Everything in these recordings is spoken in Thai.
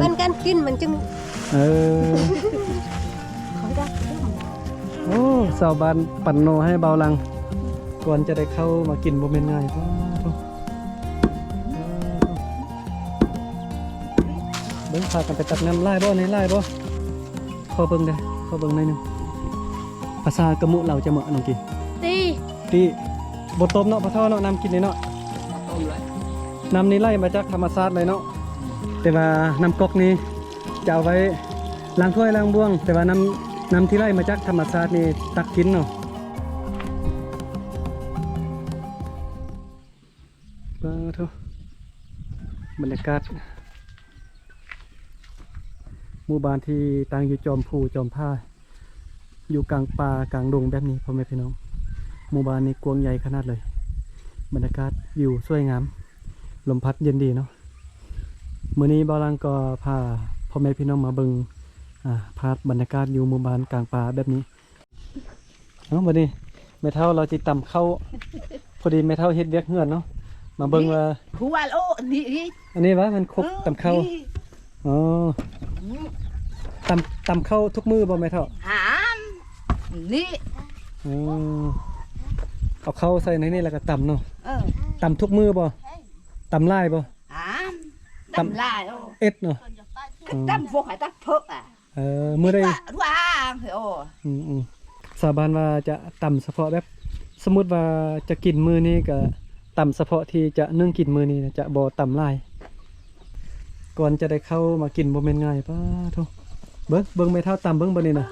มันการกินมันจึงเออโอ้สาวบ้านปั่นโนให้เบาลังก่อนจะได้เข้ามากินบ่แม่นง่ายเบิ่งพากันไปตักน้ำไล่บ่ในไล่บ่ขอเบิ่งได้ขอเบิ่งหน่อยนึงภาษากะมุเราจะเหมาะน้องกินตีบ่ต้มเนาะพอเท่าเนาะน้ำกินนี่เนาะน้ำนี้ไล่มาจากธรรมชาติเลยเนาะแต่ว่าน้ำก๊อกนี้จะเอาไว้ล้างถ้วยล้างบ้วงแต่ว่าน้ำที่ไล่มาจากธรรมชาตินี่ตักกินเนาะบรรยากาศหมู่บ้านที่ตั้งอยู่จอมภูจอมผ้าอยู่กลางป่ากลางดงแบบนี้พ่อแม่พี่น้องหมู่บ้านนี้กว้างใหญ่ขนาดเลยบรรยากาศวิวสวยงามลมพัดเย็นดีเนาะมื้อนี้บ่าวลังก็พาพ่อแม่พี่น้องมาเบิ่งภาพบรรยากาศอยู่หมู่บ้านกลางป่าแบบนี้วันนี้แม่เฒ่าเราจิตต่ำเข้าพอดีแม่เฒ่าเฮ็ดเวียกเฮือนเนาะมาเบิ่งว่าหัวโลนี่อันนี้วะมันครบต่ำเข้าอ๋อต่ำเข้าทุกมือบ่แม่เฒ่าหามนี่เอาเข้าใส่ในนี่แล้วก็ต่ำเนาะต่ำทุกมือบ่ต่ำลายบ่หามต่ำลายเอ็ดเนาะต่ำพวกให้ตักเพิกมือได้ว่างโอ้สาบานว่าจะต่ำเฉพาะแบบสมมุติว่าจะกินมือนี้ก็ต่ำเฉพาะที่จะนึ่งกินมือนี้จะบ่ต่ำลายก่อนจะได้เข้ามากินบ่แม่นง่ายป้าโธ่เบิ่งไม่เท่าต่ำเบิ่งบ่นี่น่ะ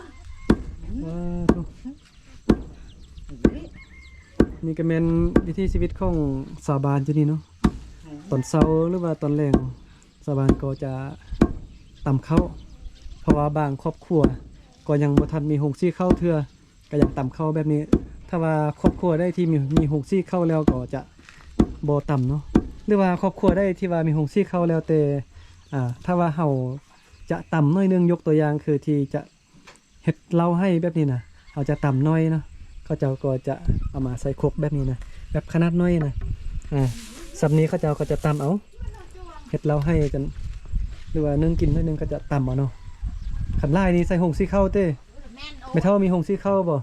ป้าโธ่นี่ก็แม่นวิถีชีวิตของสาบานจังนี่เนาะตอนเช้าหรือว่าตอนแลงสาบานก็จะต่ำเข้าเพราะว่าบางครอบครัวก็ยังบ่ทันมีหงซี่เข้าเทื่อก็ยังต่ำเข้าแบบนี้ถ้าว่าครอบครัวได้ที่มีหงซี่เข้าแล้วก็จะบ่ต่ำเนาะหรือว่าครอบครัวได้ที่ว่ามีหงซี่เข้าแล้วแต่ถ้าว่าเฮาจะต่ำน้อยนึงยกตัวอย่างคือที่จะเฮ็ดเล่าให้แบบนี้นะเอาจะต่ำน้อยเนาะเขาเจ้าก็จะเอามาใส่ครกแบบนี้นะแบบขนาดน้อยนะสับนี้เขาเจ้าก็จะต่ำเอาเฮ็ดเล่าให้กันหรือว่านึ่งกินน้อยนึงก็จะต่ำเอาเนาะขันไล่นี่ใส่หงซี่เข้าเต้ไม่เท่ามีหงซี่เข้าบ่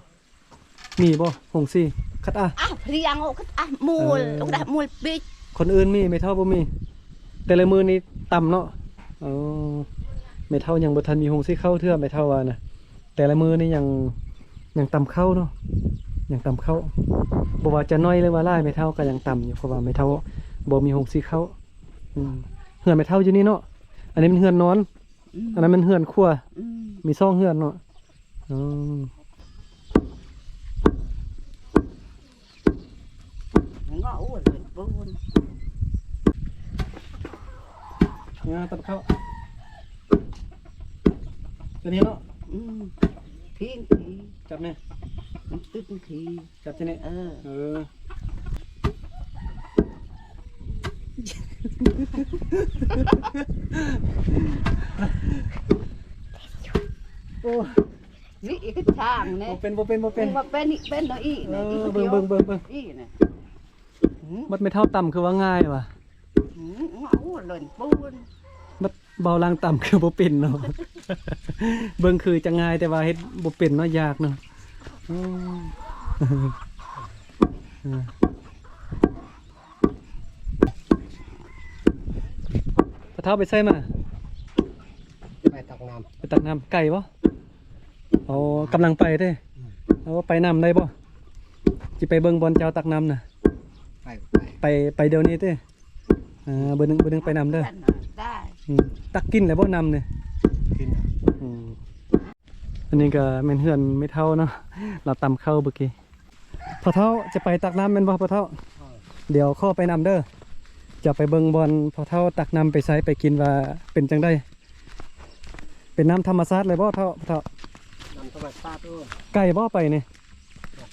มีบ่หงซี่คัดเพียงคัดมูลได้มูลปิดคนอื่นมีไม่เท่าบ่มีแต่ละมือนี่ต่ำเนาะไม่เท่ายังบ่ทันมีหงซี่เข้าเทื่อไม่เท่าว่านะแต่ละมือนี่ยังต่ำเข้าเนาะยังต่ำเข้าบ่ว่าจะน้อยหรือว่าหลายไม่เท่าก็ยังต่ำอยู่เพราะว่าไม่เท่าบ่มีหงซี่เข้าเฮือนไม่เท่าอยู่นี่เนาะอันนี้มันเฮือนนอนอันนั้นมันเฮือนครัวมีซ่องเฮือนเนาะก็อ้วนเลยปูนตับเข้าตัวนี้เนาะทิ้งจับเนี่ยตึ้งทีจับที่นี่โอ้นี่อีกทางเนี่ยเป็นเนาะอีเบิ่งอีเนี่ยมันไม่เท่าต่ำคือว่าง่ายว่ะอ้วนเลยปูนมันเบาล่างต่ำคือบ่เป็นเนาะเบิ่งคือจะง่ายแต่ว่าเฮ็ดบ่เป็นเนาะยากเนาะพระเท้าไปใส่มาไปตักน้ำไก่บ่อ๋อกำลังไปเด้ไปน้ำได้บ่จิไปเบิ่งบอลเจ้าตักน้ำน่ะไปเดี๋ยวนี้เด้เบอร์หนึ่งไปน้ำเด้อตักกินแล้วบ่น้ำเนี่ยกินอันนี้ก็แม่นเฮือนไม่เท่าเนาะเราตำเข้าเมื่อกี้พอเท่าจะไปตักน้ำแม่นบ่พอเท่าเดี๋ยวเข้าไปน้ำเด้อจะไปเบิ่งบอลพอเท่าตักน้ำไปใช้ไปกินว่าเป็นจังได้เป็นน้ำธรรมชาติเลยบ่เท่าน้ำธรรมชาติไก่บ่ไปนี่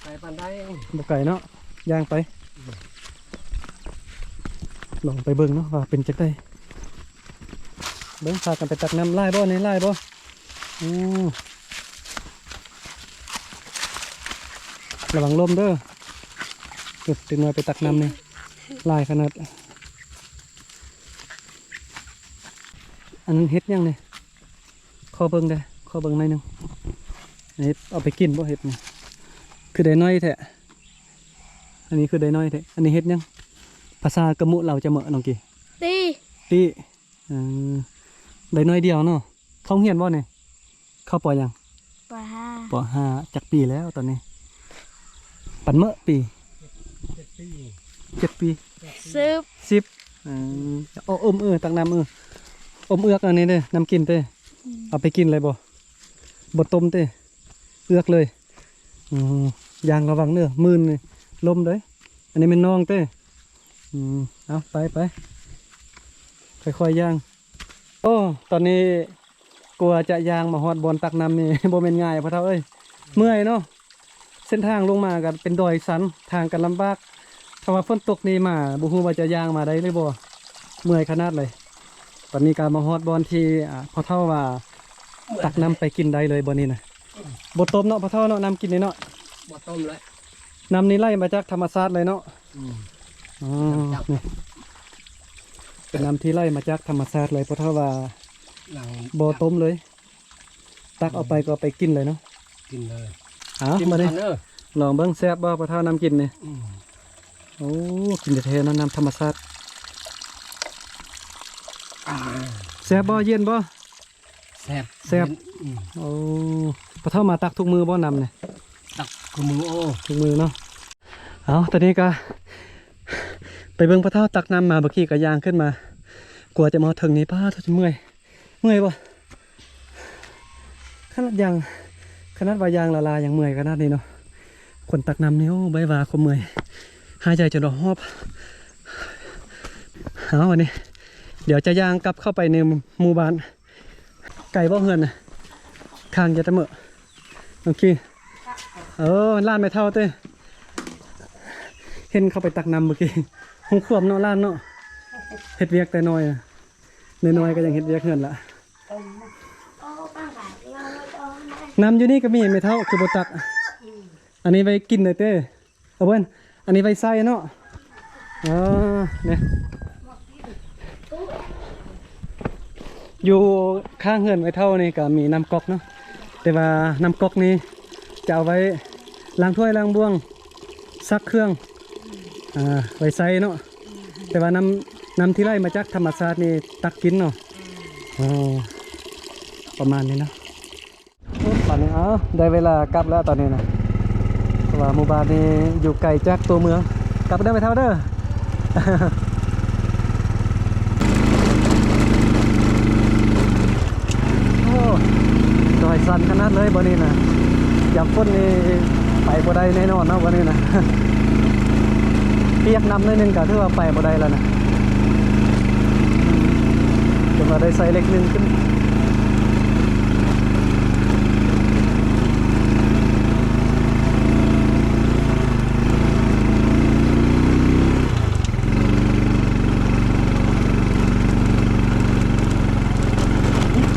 ไก่ปันได้บ่ไก่เนาะย่างไปลองไปเบิ่งเนาะว่าเป็นจังได้เบิ่งพากันไปตักน้ำไล่บ่ในไล่บ่ระวังลมเด้อตึงหน่อยไปตักน้ำนี่ลายขนาด อันนั้นเฮ็ดยังเนี่ยขอเบิ่งได้ขอเบิ่งหน่อยหนึงอันนี้เอาไปกินบ่เฮ็ดนี่คือได้น้อยแท้อันนี้คือได้น้อยแท้อันนี้เฮ็ดยังภาษากะมุเราจะเหมาะน้องกี่ ตี ติเออได้น้อยเดียวเนาะเขาเฮียนบ่เนี่ยเข้าปอยัง ปลาห้า ปอห้าจักปีแล้วตอนนี้ปันเมื่อปี 7 ปี 7 ปี ซึบ 10เอาอมตักน้ำอมเอือกอันนี้เด้น้ำกินเต้เอาไปกินเลยบ่ต้มเต้เอือกเลยยางระวังเด้อมื่นนี่ลมเด้ออันนี้เป็นน้องเต้เอาไปค่อยๆย่างโอ้ตอนนี้กลัวจะย่างมาฮอดบอนตักน้ำนี่ บ่แม่นง่ายพ่อเฒ่าเอ้ยเมื่อยเนาะเส้นทางลงมากันเป็นดอยสันทางกันลำบากถ้าว่าฝนตกนี่มาบ่ฮู้ว่าจะย่างมาได้หรือบ่เมื่อยขนาดเลยตอนนี้การมาฮอดบอนที่พ่อเฒ่าว่าตักน้ำไปกินได้เลยบ่นี้นะบ่ต้มเนาะพ่อเฒ่าเนาะน้ำกินนี่เนาะ บ่ต้มเลย น้ำนี้ไล่มาจากธรรมชาติเลยเนาะ อ๋อนี่เป็นน้ำที่ไล่มาจากธรรมชาติเลยเพราะถ้าว่า หลัง บ่ต้มเลย ตักเอาไปก็เอาไปกินเลยเนาะ กินเลย เอา กิน มาดิ ก่อนเด้อ ลองเบิ้งแซ่บบ่เพราะถ้าน้ำกินนี่ อืม โอ้กินแต่แท้ๆเนาะน้ำธรรมชาติ อ่า แซ่บบ่เย็นบ่ แซ่บ แซ่บ อืม โอ้เพราะถ้ามาตักทุกมือบ่น้ำเนี่ย ตักคือมือโอ้ ทุกมือเนาะเอาตอนนี้ก็ไปเบิ่งพระเท่าตักน้ำมาเมื่อกี้ก็ยางขึ้นมากลัวจะมาถึงนี้ป้าเท่าจะเมื่อยบ่ขนาดว่ายางละลายยังเมื่อยขนาดนี้เนาะคนตักน้ำนี่โอ้ใบว่าคมเมื่อยหายใจจนหอบเอาวันนี้เดี๋ยวจะย่างกลับเข้าไปในหมู่บ้านไก่บ่เฮือนนะข้างจะตะเมอะโอเคล้านไม่เท่าเต้เห็นเข้าไปตักน้ำเมื่อกี้หงขวบเนาะล้านเนาะเฮ็ดเวียกแต่น้อยอะน้อยๆก็ยังเฮ็ดเวียกเฮือนละ โอ้ป้าหลายเราโอ้ น้ำอยู่นี่ก็มีไม่เท่าคือบ่ตักอันนี้ไว้กินเลยเต้เอาเบิ้นอันนี้ไว้ใส่เนาะเนี่ยอยู่ข้างเฮือนไว้เท่านี่ก็มีน้ำก๊อกเนาะแต่ว่าน้ำก๊อกนี้จะเอาไว้ล้างถ้วยล้างบ้วงซักเครื่องไว้ใส่เนาะแต่ว่าน้ำที่ไล่มาจากธรรมชาตินี่ตักกินเนาะประมาณนี้เนาะตอนนี้ได้เวลากลับแล้วตอนนี้นะเพราะว่าหมู่บ้านนี้อยู่ไกลจากตัวเมืองกลับได้ไหมเท่าเด้อ โอ้ดอยสันขนาดเลยบ่นี้นะยามฝนนี่ไปบ่ได้แน่นอนเนาะบ่นี้นะ เปียกน้ำหน่อยหนึงก็ถือว่าไปบ่ได้แล้วนะจนว่าได้ใส่เล็กนึงขึ้น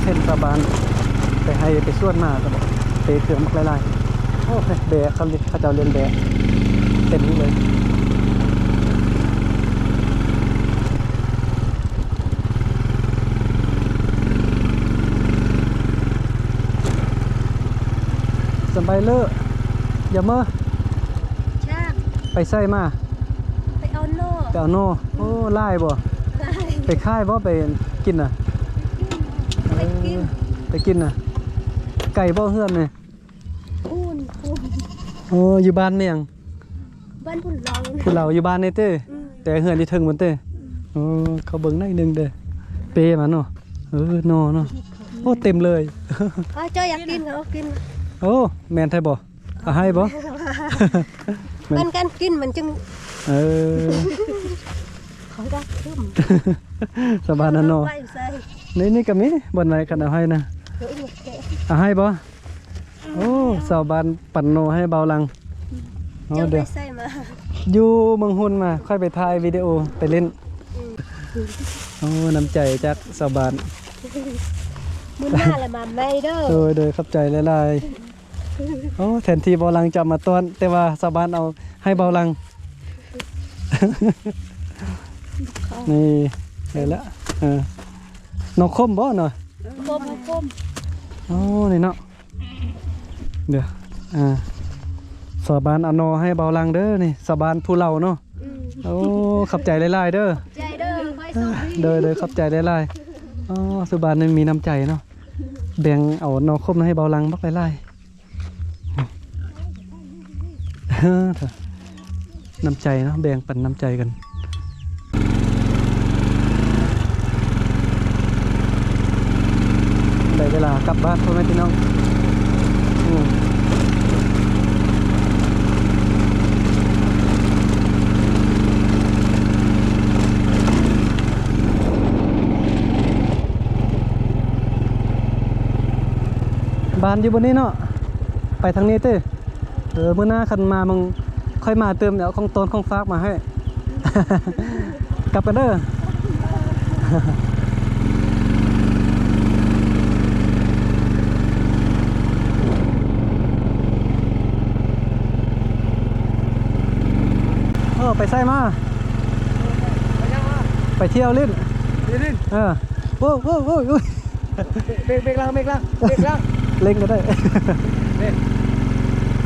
เส้นสะบานไปให้ไปส่วนมาก็บอกเตะเครื่องมักหลายๆโอ้ยแบะเขาเจ้าเรียนแบะเต็มนี้เลยสบายเลอะอย่าเมื่อ ช่าง ไปใส่มา ไปเอาโน่ ไปเอาโน่โอ้ไล่บ่ไปค่ายบ่ไปกินน่ะ ไปกิน ไปกินน่ะไก่บ่เฮือนนี่ อุ่น โอ้อยู่บ้านเมียง บ้านพุ่นลอง ผู้เราอยู่บ้านนี่เต้แต่เฮือนที่ถึงมันเต้โอ้เขาเบิ่งหน่อยหนึงเด้อเปมันเนาะนอเนาะโอ้เต็มเลย เจ้าอยากกินก็กิน โอ้แม่นไทยบ่เอาให้บ่ มันกันกินมันจึง เออ เขาได้ขึ้น สบายนั่นเนาะ ไปใส่ นี่ก็มีบ่ไหนกันเอาให้นะ เดี๋ยวอีกแกะ เอาให้บ่โอ้สาวบ้านปั่นโนให้เบาลังเอา เจ้าไป เดี๋ยว ใส่มา อยู่เมืองหุ่นมาค่อยไปถ่ายวิดีโอไปเล่นโอ้น้ำใจจากสาวบ้าน มื้อหน้าละมาไม่เด้อ โดยขับใจหลายๆโอ้แทนที่เบาลังจะมาต้อนแต่ว่าสาวบ้านเอาให้เบาลัง นี่เห็นแล้ว น้องคมบ่เนาะ คม อ๋อนี่เนาะเดี๋ยวสาบานอนอให้เบาลังเด้อนี่สาบานผู้เราเนาะโอ้ขับใจหลายๆเด้อ ใจเด้อค่อยส่ง เด้อขับใจหลายๆอ๋อสาบานนี่มีน้ำใจเนาะแบ่งเอานอคมให้เบาลังบักหลายๆน้ำใจเนาะแบ่งปันน้ำใจกันได้เวลากลับบ้านพ่อแม่พี่น้องบ้านอยู่บนนี้เนาะไปทางนี้เต้เมื่อหน้าคันมามึงค่อยมาเติมเดี๋ยวของต้นของฟากมาให้ กลับกันเด้อ ไปไส่มาไปเที่ยวลิ้นโอ้เบรกล่างเเล่นก็ได้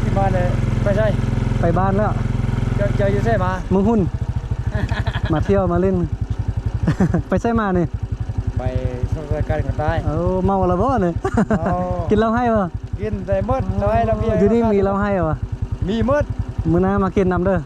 ที่บ้านเลยไปใช่ ไปบ้านแล้ว เจออยู่ใช่มา มึงหุ่น มาเที่ยวมาเล่น ไปไส่มาเนี่ย ไปสงการกันตาย เมาแล้วบ่เนี่ย กินเหล้าให้ป่ะ กินแต่มดเราให้เราเบียร์ อยู่นี่มีเหล้าให้ป่ะ มีมด มื้อหน้ามากินน้ำเด้อ